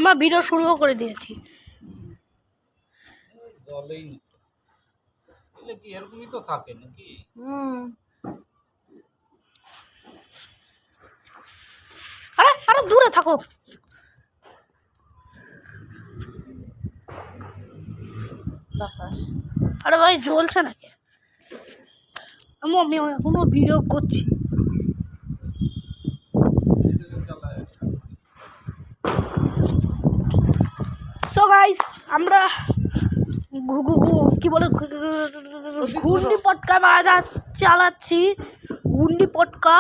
আমরা ভিডিও শুরুও করে দিয়েছি। জলেই না এলে কি এরকমই তো থাকে নাকি? আরে আরে দূরে থাকো। আরে ভাই জ্বলছে নাকি? আমি এখনো ভিডিও করছি। সো গাইস আমরা কি বলে ঘুন্ডি পটকা চালাচ্ছি। ঘুন্ডি পটকা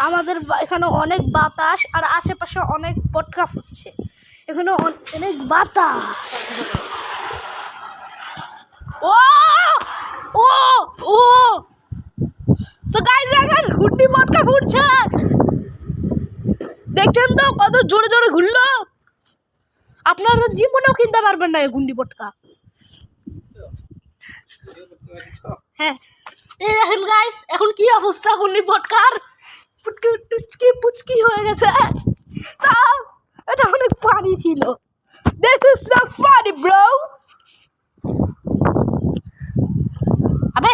আমাদের এখানে অনেক বাতাস আর আশেপাশে অনেক পটকা ফুটছে। এখানে অনেক বাতাস। ও ও ও সো গাইস এখন ঘুন্ডি পটকা ফুটছে। দেখছেন তো কত জোরে জোরে ঘুরলো। আপনারা জীবনেও কিনতে পারবেন না এই গুন্ডি পটকা। হ্যাঁ এই দেখেন গাইস এখন কি অবস্থা গুন্ডি পটকার। পুচকি টুচকি পুচকি হয়ে গেছে। তা এটা অনেক পানি ছিল। This is so funny bro. আবে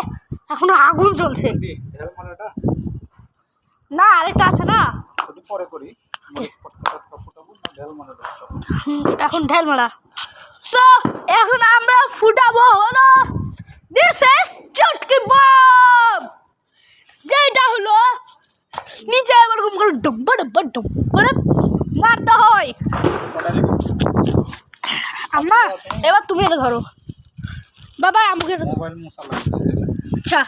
এখনো আগুন জ্বলছে। না আরেকটা আছে না পরে করি এখন ঢেল মারা। সো এখন আমরা ফুটাবো হলো দিস ইজ চটকি বম, যেটা হলো নিচে এরকম করে ডব্বা ডব্বা ডব করে মারতে হয়। আমার এবার তুমি এটা ধরো বাবা, আমাকে মোবাইল মশলা। আচ্ছা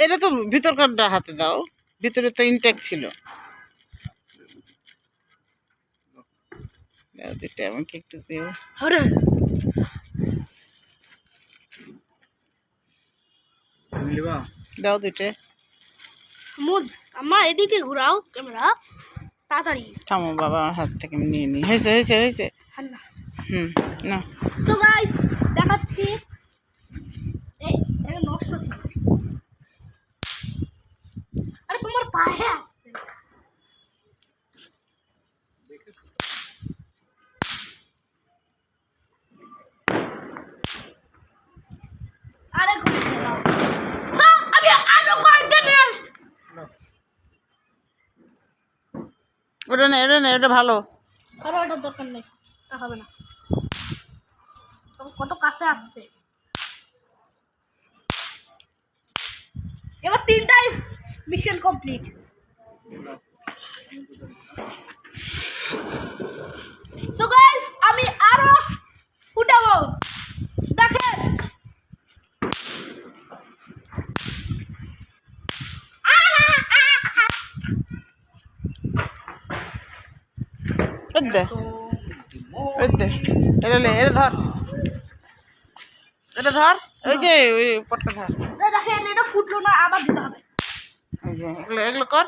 এটা তো ভিতরকারটা হাতে দাও, ভিতরে তো ইনটেক ছিল। দুটো আমাকে একটু দিও। আরে দাও দুটো। আমার এদিকে ঘোরাও ক্যামেরা তাড়াতাড়ি। থামো বাবা, আমার হাত থেকে আমি নিয়ে নিই। হয়েছে হয়েছে হয়েছে। না সো গাইস দেখাচ্ছি। এই এটা নষ্ট ছিল। আরে তোমার পায়ে আসছে। আরে ঘুরে দাও। সো আমি আরো কয়েকটা নিয়ে আসছি। ওটা না, এটা না, এটা ভালো। আরে ওটার দরকার নেই, তা হবে না। কত কাছে আসছে। এবার তিনটাই মিশন কমপ্লিট। সো গাইস আমি আরো ফুটাবো, দেখেন। এটা ধর, এটা ধর। ওই যে ওই পটকা ধর। দেখেন এটা ফুটলো না, আবার দিতে হবে। এই যে এগুলো এগুলো কর।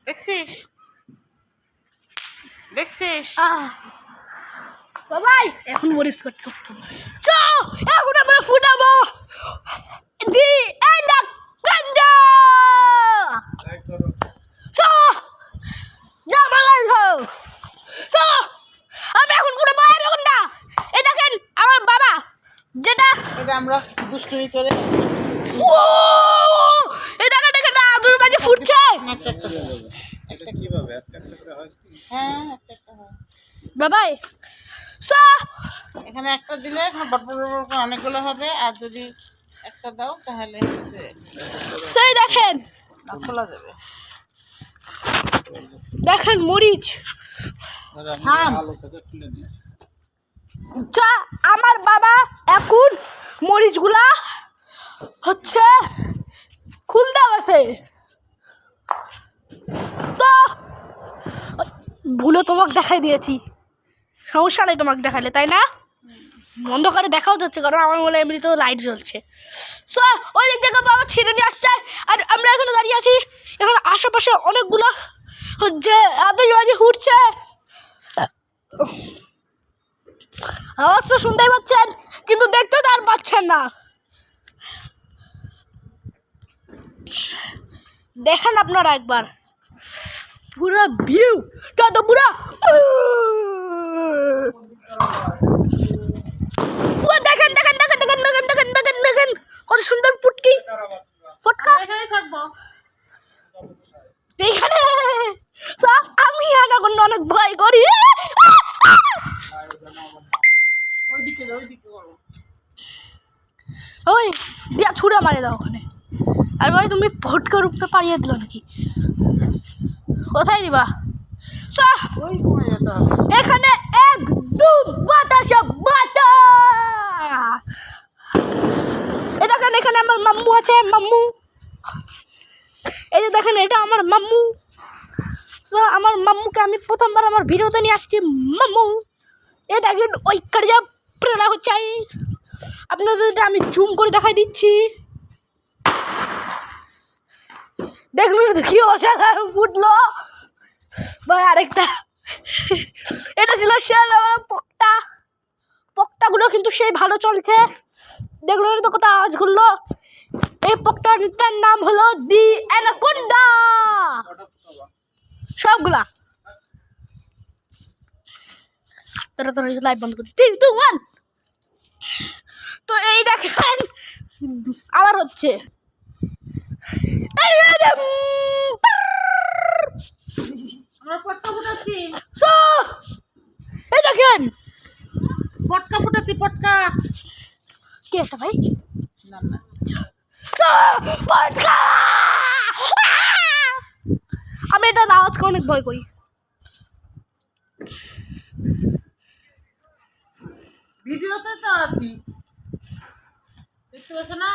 দেখছিস দেখছিস? বাবাই এখন মরিস করতে চো এখন আমরা ফুটাবো দি এন্ড অফ গান্ডা। চো জামালাই গো। চো আমি এখন ফুটাবো আগুনটা। এই দেখেন আমার বাবা যেটা এটা আমরা দুষ্টুমি করে। ও এই দেখেন দেখেন আগুন বাজে ফুটছে। এটা কিভাবে একটা করে হয়? হ্যাঁ একটা হয় বাবাই। সো এখানে একটা দিলে অনেকগুলো হবে, আর যদি একটা দাও তাহলে হচ্ছে সেই দেখেন খোলা যাবে। দেখেন মরিচ। ভালো থেকে তুলে নিয়ে যা আমার বাবা এখন মরিচগুলা হচ্ছে খুলতে গেছে। তো ভুলে তোমাকে দেখাই দিয়েছি, সমস্যা নেই তোমাকে দেখালে, তাই না? অন্ধকারে দেখাও যাচ্ছে কারণ আমার মনে এমনিতেও লাইট জ্বলছে। সো ওই দিক থেকে বাবা ছিঁড়ে নিয়ে আসছে আর আমরা এখানে দাঁড়িয়ে আছি। এখন আশেপাশে অনেকগুলো হচ্ছে আতশবাজি ফুটছে। আওয়াজ তো শুনতেই পাচ্ছেন কিন্তু দেখতে তো আর পাচ্ছেন না। দেখেন আপনারা একবার पूरा व्यू क्या तो पूरा वो देखें देखें देखें देखें देखें देखें देखें देखें कत सुंदर फुटकी फटका এখানে থাকবো। এইখানে সব আমি অ্যানাকোন্ডা অনেক ভয় করি ওইদিকে করো। ওই দিয়া ছুঁড়ে মারে দাও ওখানে আর ভাই তুমি ফটকার উপরে পাড়িয়ে দিল নাকি কোথায় দিবা ওই কোণে যেতে হবে। এখানে একদম বাতাসে বাতাস এই দেখেন এখানে আমার মাম্মু আছে মাম্মু এই যে দেখেন এটা আমার মাম্মু আমার মাম্মুকে আমি প্রথমবার আমার ভিডিওতে নিয়ে আসছি মাম্মু এই দেখেন ওই কারিয়া প্রেরণা হচ্ছে আপনাদের আমি জুম করে দেখাই দিচ্ছি দেখুন কি অসাধারণ ফুটলো ভাই আরেকটা এটা ছিল পকটাগুলো কিন্তু সেই ভালো চলছে দেখুন তো কোথাও আওয়াজ ঘুরলো এই পকটাটার নাম হলো দি অ্যানাকোন্ডা সবগুলা তারা লাইট বন্ধ করি 3 2 1 তো এই দেখেন আবার হচ্ছে আমরা পটকা ফুটাচ্ছি। এই দেখেন পটকা ফুটাচ্ছি পটকা। কি একটা ভাই না না পটকা আমি এটা আওয়াজকে অনেক ভয় করি ভিডিওতে তো আছি দেখতে পাচ্ছ না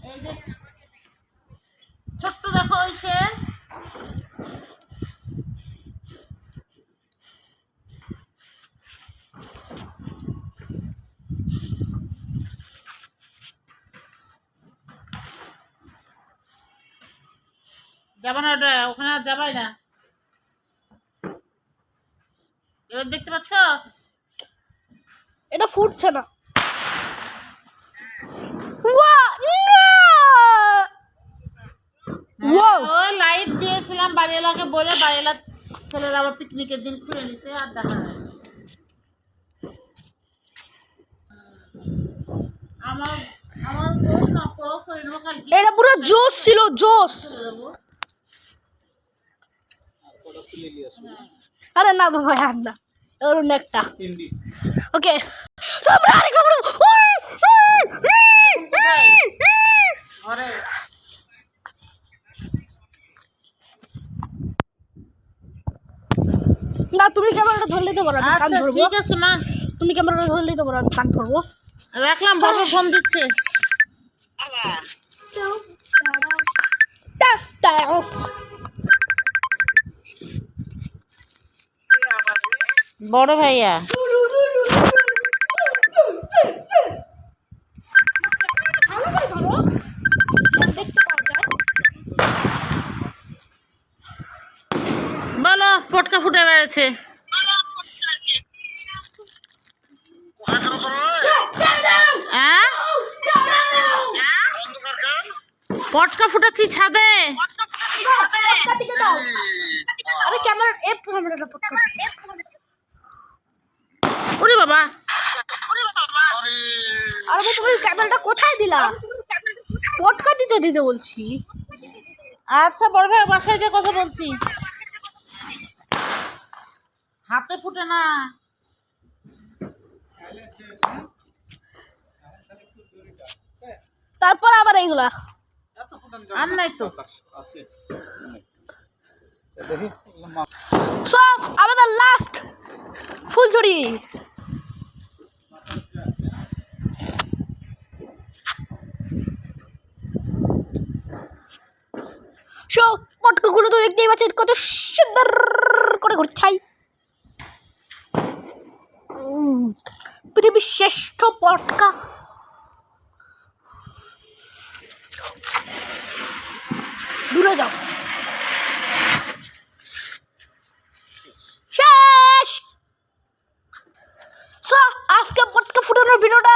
এই যে ছোট্ট দেখো ওই সে যাবা না ওটা ওখানে আর যাবাই না এবার দেখতে পাচ্ছ এটা ফুটছে না ও লাইট দিয়েছিলাম বাড়িওয়ালাকে বলে বাড়িওয়ালা ছেলেরা আবার পিকনিকের দিন খুলে নিছে আর দেখা নাই আমার আমার দোষ না পড়ো করে নেবো কালকে এটা পুরো জোশ ছিল জোশ আরে না বাবা আর না এর একটা ওকে আমরা আরেকটা বড় ঘরে না তুমি ক্যামেরাটা ধরলে তো পারো আমি কান আচ্ছা ধরবো ঠিক আছে মা তুমি ক্যামেরাটা ধরলে তো পারো আমি কান ধরবো রাখলাম বাবা ফোন দিচ্ছে বড় ভাইয়া বলো পটকা ফুটে বেড়েছে পটকা ফুটাচ্ছি ছাদে আরে ক্যামেরা এপ ক্যামেরাটা পট কর ওরে বাবা আরে ভাই তুমি ক্যামেরাটা কোথায় দিলা পটকা দিতে দিতে বলছি আচ্ছা বড় ভাই বাসায় যে কথা বলছি হাতে ফুটে না তারপর আবার এইগুলা আর নাই তো সব আমাদের লাস্ট ফুলঝুরি সব পটকাগুলো তো দেখতেই পাচ্ছেন কত সুন্দর করে ঘুরছাই পৃথিবীর শ্রেষ্ঠ পটকা দূরে যাও শেষ আজকে পটকা ফুটানোর ভিডিওটা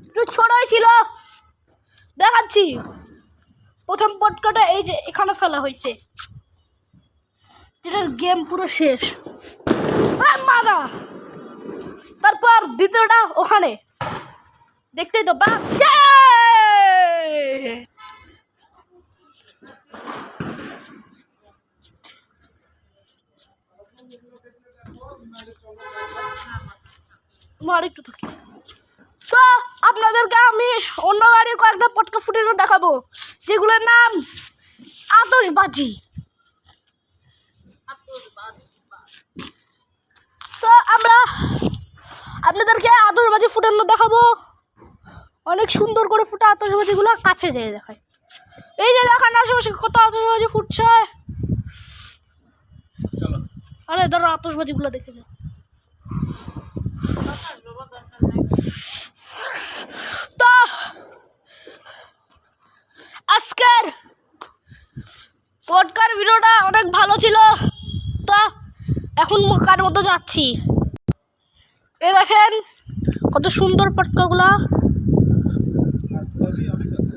একটু ছোটই ছিল দেখাচ্ছি দেখাচ্ছি। প্রথম পটকাটা এই যে এখানে ফেলা হয়েছে, যেটার গেম পুরো শেষ। মাদা, তারপর দ্বিতীয়টা ওখানে, দেখতেই তো বাচ্চা। আর একটু থাকি। সো আপনাদেরকে আমি অন্য বাড়ির কয়েকটা পটকা ফুটানো দেখাবো, যেগুলোর নাম আতশবাজি। তো আমরা আপনাদেরকে আতশবাজি ফুটানো দেখাবো, অনেক সুন্দর করে ফুটা আতশবাজিগুলো কাছে যেয়ে দেখায়। এই যে দেখেন আশেপাশে কত আতশবাজি ফুটছে। চলো আরে ধরো আতশবাজিগুলো দেখে যাও। তো আজকের পডকাস্ট ভিডিওটা অনেক ভালো ছিল। তো এখন কার মতো যাচ্ছি, এ দেখেন কত সুন্দর পটকাগুলা। আর অনেক আছে।